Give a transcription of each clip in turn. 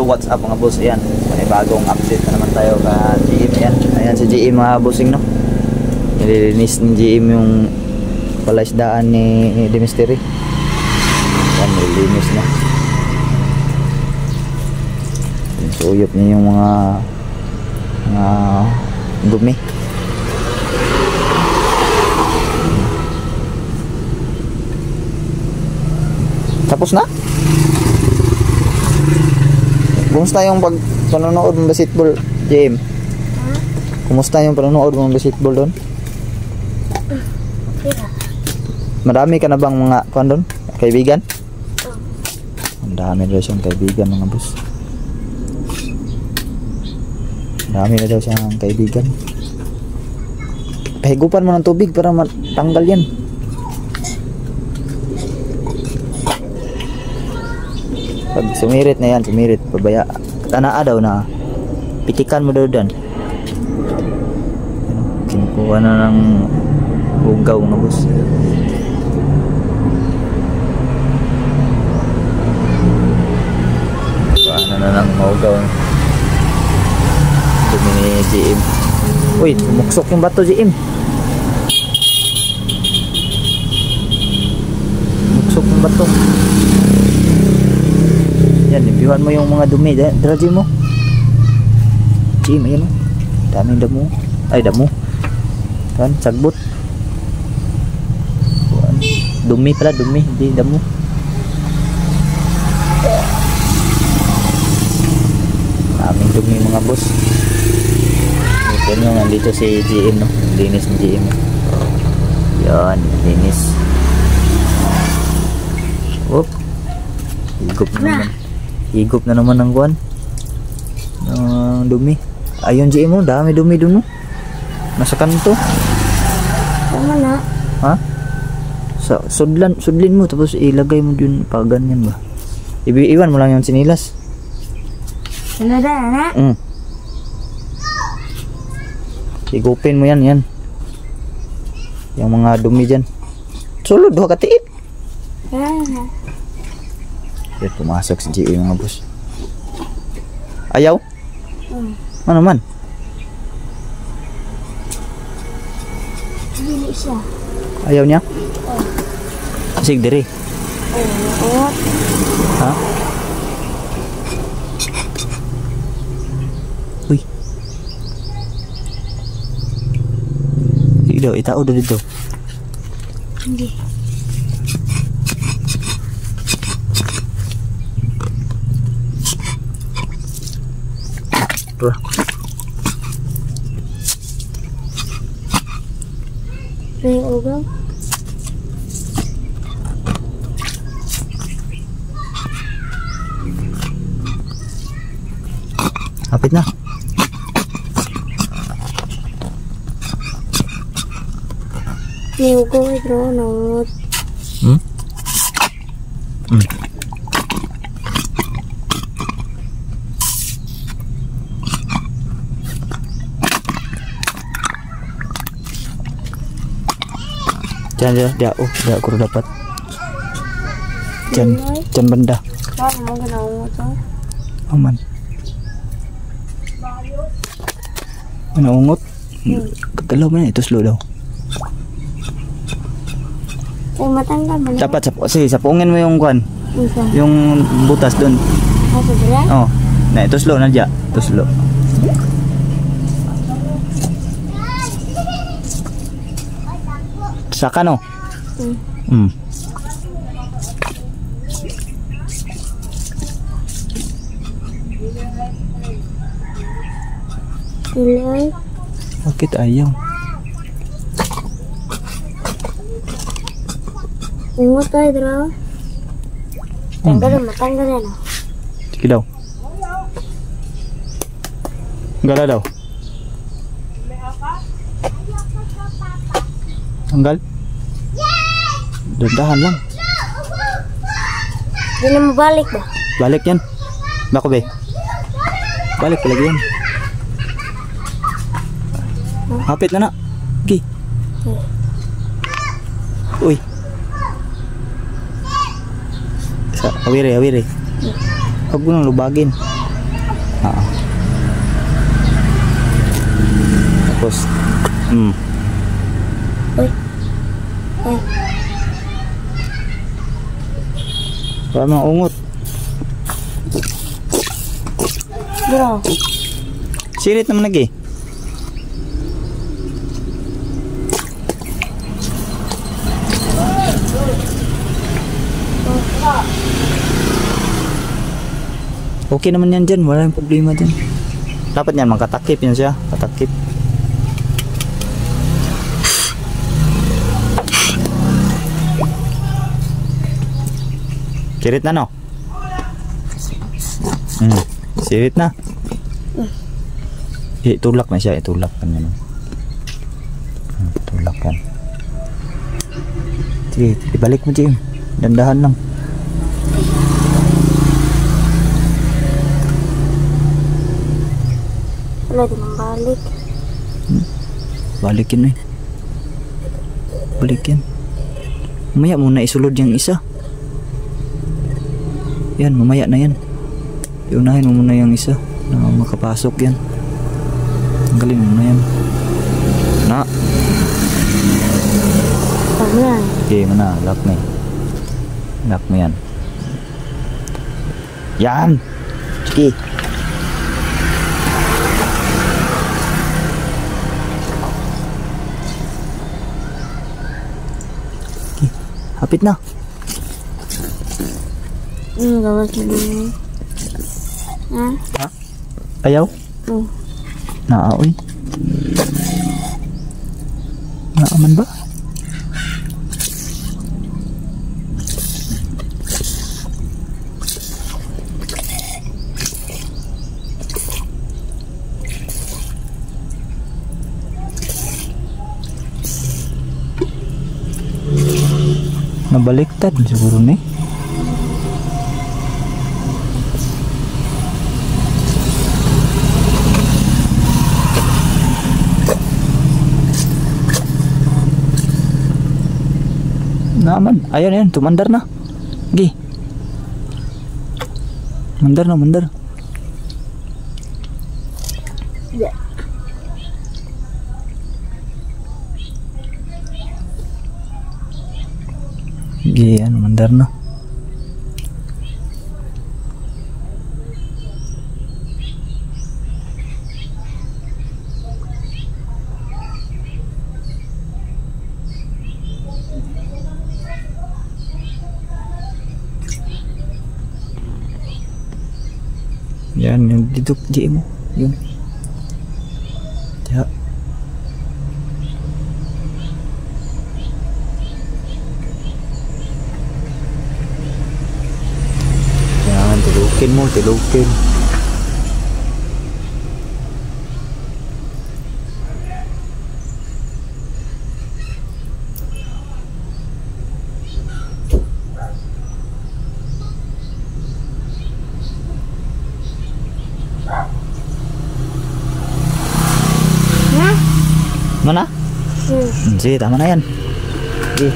So what's up mga boss, ayan, may bagong update na naman tayo ka GM, ayan. Ayan si GM mga bossing, no. Nililinis ni GM yung palaisdaan ni Demisteri. Ayan, nililinis na. Suyop niya yung mga dumi. Tapos na? Kumusta yung panonood ng basketball, JM? Kumusta yung panonood ng basketball doon? Okay. Marami ka na bang mga doon? Kaibigan? Ang dami daw siyang kaibigan mga boss. Marami na daw siyang kaibigan. Pahigupan mo ng tubig para matanggal yan. Pag sumirit na yan, sumirit, pabaya. Tanaa daw na pitikan mo daw dyan. Kinukuha na ng ugaw na boss. Kinukuha na ng ugaw. Dumi ni GM. Uy, tumuksok yung bato GM. Tumuksok yung bato. Yan, limpiwan mo yung mga dumi. Draji mo. GM, ayan o. Daming damo. Ay, damo. Kan, sagbot. Dumi pala, dumi. Hindi damo. Daming dumi mga boss. Ito nyo, nandito si GM, no? Linis ni GM. Yan, linis. Whoop. Higop na naman. Higop na naman ng kuwan. Dumi. Ayun GM mo, dami dumi dun, no? Nasa kanto. Tama na. Ha? Sudlin mo, tapos ilagay mo dun pa ganyan ba? Iwan mo lang yung sinilas. Ano na? Higupin mo yan. Yung mga dumi dyan. Sulod, huwag katiit. Yan, pumasok si GE mga boss. Ayaw? Ano man? Hindi siya. Ayaw niya? Sig diri. Ha? Uy. Dito, itao dito. Hindi. Tuh. May ugaw. Hapit na. May ugaw ay dronot. Jangan dia aku dapat. Jan benda. Paano mo ganawa to? Aman. Ungot. Kagalaw man ito slow daw. Ay matanggal ba na? Dapat sapungin mo yung kwan. Yung butas doon. Asa dira? Oh. Nah, itu slow na dia. Itu slow. Saka no? Ilay. Bakit ayaw? Ungot tayo dira. Matanggal yan. Sige daw. Gala daw. Tanggal? Dandahan lang. Hindi na mabalik ba? Balik yan. Bako be. Balik lagi yan. Hapit na na. Okay. Uy. Awiri. Huwag mo nang lubagin. Tapos, Uy. Uy. para mga ungot. Bro. Sirit naman lagi. Okay naman yan dyan, wala yung problema dyan. Dapat yan, magkatakip yan siya. Katakip. Sirit na, no? Sirit na. Itulak na siya, itulak kan yan. Tulak kan. Sige, ibalik mo, Jim. Dandahan lang. Wala din ang balik. Balikin eh. Balikin. Mamaya muna isulod yung isa. Yan, mamaya na yan. Iunahin mo muna yung isa na makapasok yan. Tanggalin mo muna yan. Na. Pag yan. Okay, mana. Lock na eh. Lock mo yan. Yan! Sige. Hapit na. Gawas mo din. Ha? Ha? Ayaw? Oo. Naaoy. Naaman ba? Nabaliktad siguro ni. Naman, ayun yan, tumandar na. Gi. Mandar na, mandar. Yeah. Gi, yan, mandar na. Yan, yung dito, G mo. Yun. Ya. Yan, tilukin mo, tilukin. Mana? Sige, tama na yan. Sige.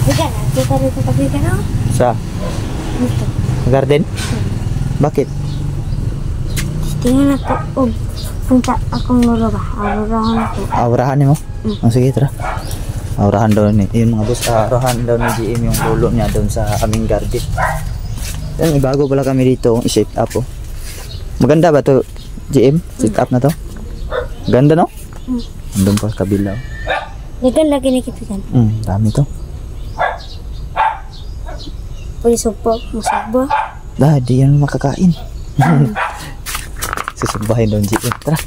Bigan, kita dito kabigan ako. Sa? Dito. Garden? Bakit? Tingnan ako. Punta akong lolo ba? Aurahan ako. Aurahan mo? Oh, sige, tara. Aurahan daw ni, yun mga boss, aurahan daw ni GM yung lulo niya doon sa aming garden. Yan, bago pala kami dito i-set up oh. Maganda ba to GM? Set up na to? Ganda no? Andun pa sa kabila. Dagan lagi nakipigan. Dami to. Pwede supo, masagbo. Di yan makakain. Susubahin doon GM. Tara,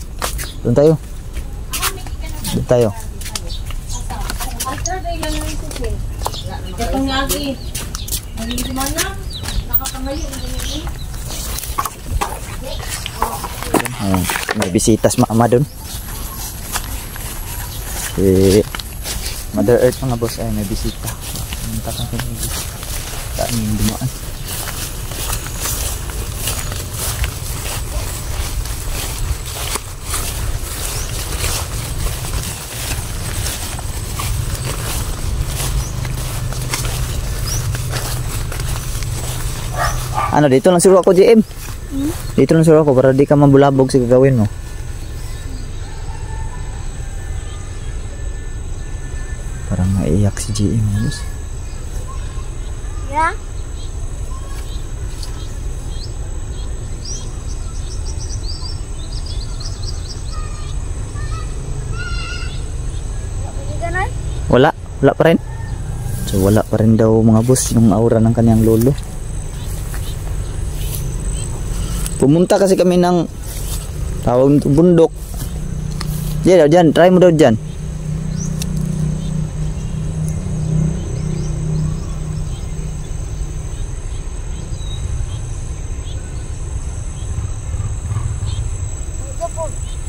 doon tayo. Doon tayo. May bisitas mama doon. Mother Earth mga boss ay may bisita. Punta ka kami dito. Saan yung dumaan? Ano, dito lang siguro ako, GM. Dito lang siguro ako para di ka mabulabog sa gagawin mo. Parang naiyak si GM, mga boss. Ya? Wala pa rin. So wala pa rin daw mga boss yung aura ng kanyang lolo. Pumunta kasi kami ng tawag nito bundok. Diyan, try mo daw diyan.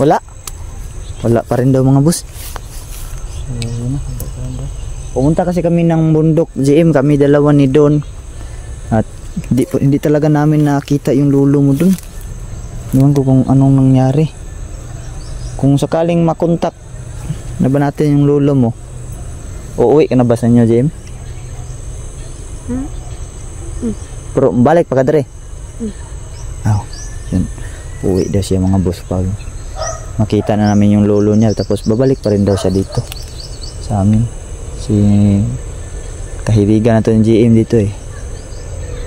Wala pa rin daw mga boss. Pumunta kasi kami ng bundok, GM, kami dalawa ni Don. At hindi talaga namin nakita yung lolo mo dun. Ewan ko kung anong nangyari. Kung sakaling makontak na ba natin yung lolo mo, uuwi ka na ba sa inyo, GM? Pero balik pa ka dere. Yun. Uuwi daw siya mga boss pag makita na namin yung lolo niya, tapos babalik pa rin daw siya dito sa amin. Si kahiligan nato ng GM dito eh.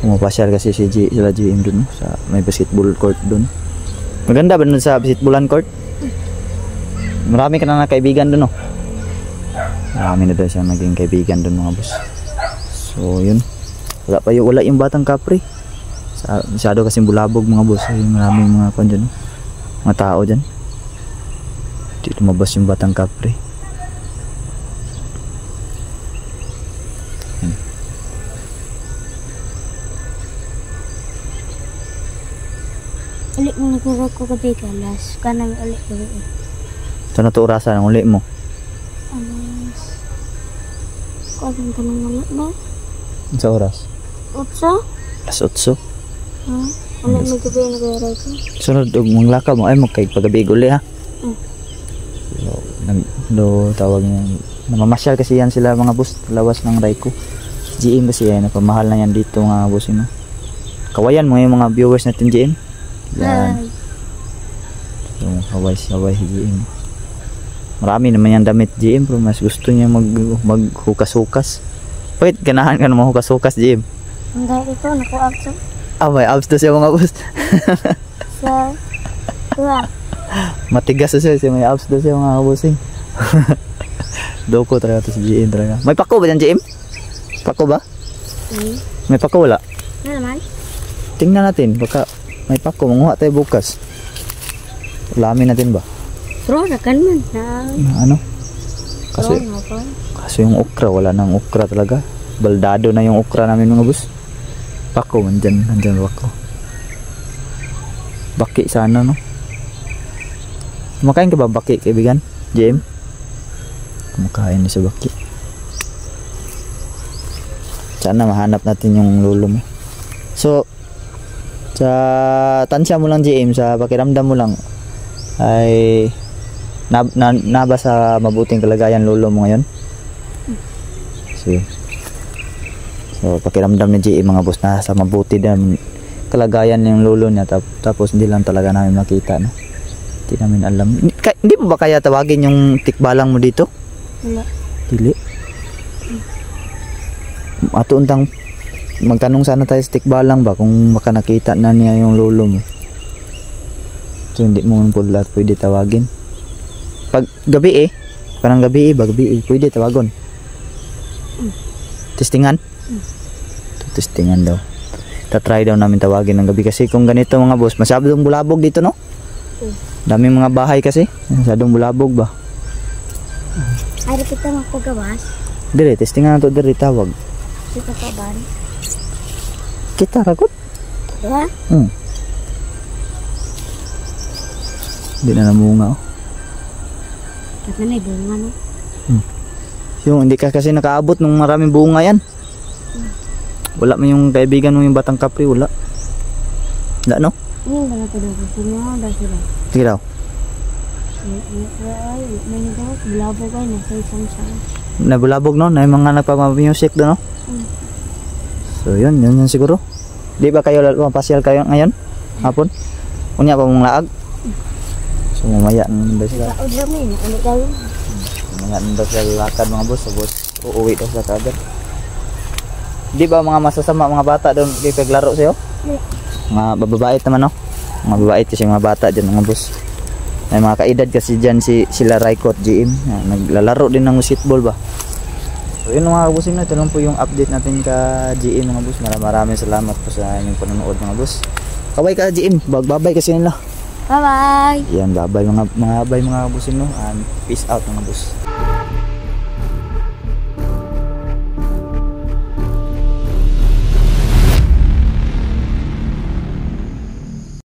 Pumapasyal kasi sila GM dun sa may basketball court dun. Maganda ba dun sa basketballan court? Marami ka na kaibigan dun, no? Marami na daw siya naging kaibigan dun mga boss. So yun, wala yung batang kapre. Masyado kasing bulabog mga boss. Maraming mga dyan, mga tao dyan. Di lumabas yung batang kapre. Ulit mo nagkara ko gabi kalas. Kanang ulit gabi. Ito na to orasan ang uli mo. Alas. Kung kanang ulit ba? Sa oras? 8? Alas 8. Ha? Ulit mo gabi nagkara ko. Sunod, manglaka mo ay magkaigpagabi uli ha. Tawag niya. Namamasyal kasi yan sila mga boss. Lawas ng Raiko. GM kasi yan. Napamahal na yan dito mga boss. Kawayan mo yung mga viewers natin GM. Yan. So, haway si GM. Marami naman yung damit GM, pero mas gusto niya maghukas-hukas. Bakit ganahan ka na maghukas-hukas GM? Hindi ito, naku-abs. May abs na siya mga boss. Sa tuwa. Matigas na siya, may abs na siya mga bossing. Doko talaga to si GM talaga. May pako ba dyan GM? Pako ba? May pako wala? Ano naman? Tingnan natin, baka may pako, manguha tayo bukas. Ulamin natin ba? Pero nakan man na. Ano? Kasi yung okra, wala nang okra talaga. Baldado na yung okra namin mga boss. Pako, nandyan pako. Baki sana, no? Kumakain ka ba baki, kaibigan? JM? Kumakain na sa baki. Sana mahanap natin yung lolo mo. So, sa tansya mo lang JM, sa pakiramdam mo lang, ay naba sa mabuting kalagayan lolo mo ngayon? So pakiramdam ni JM mga boss, na sa mabuti din kalagayan ng lolo niya, tapos hindi lang talaga namin makita, no? Hindi namin alam. Hindi mo ba kaya tawagin yung tikbalang mo dito? Wala. Dili. Atuntang magtanong sana tayo sa tikbalang ba kung baka nakita na niya yung lolo mo. So hindi mo po lahat pwede tawagin. Pag gabi parang gabi pwede tawagon. Testingan? Testingan daw. Tatry daw namin tawagin ng gabi kasi kung ganito mga boss, masyadong bulabog dito, no? Daming mga bahay kasi, masyadong bulabog ba? Ay, kita magpagawas. Dire, testingan na to, dire tawag. Kita pa ba? Kita ragot? Diba? Hindi na namunga, oh. At na may bunga, no? Yung hindi ka kasi nakaabot ng maraming bunga yan. Wala mo yung kaibigan mo yung batang kapre, wala. Wala, no? Yung ba na ito daw? Sino daw sila? Sige daw. May nagawa, bulabog ay nasa isang saan. Nabulabog, no? Na yung mga nagpamamusic doon, no? So yun siguro. Di ba kayo mapasyal kayo ngayon? Hapon? Unya pa mong laag? So mamaya nang ba sila? Kaod namin, ano kayo? Mamaya nang ba sila lakad mga boss? So boss, uuwi daw sila kaagad. Di ba mga masasama mga bata doon di paglaro sa'yo? Mga bababait naman no? Mga babait kasi mga bata dyan mga boss. May mga kaedad kasi dyan sila Raikot, GM. Naglalaro din ng basketball ba? So yun mga kabusing na, ito lang po yung update natin ka GM mga boss. Maraming salamat po sa inyong panonood mga boss. Kaway ka GM, babay kasi nila. Bye-bye! Yan, babay mga kabusing no. And peace out mga boss.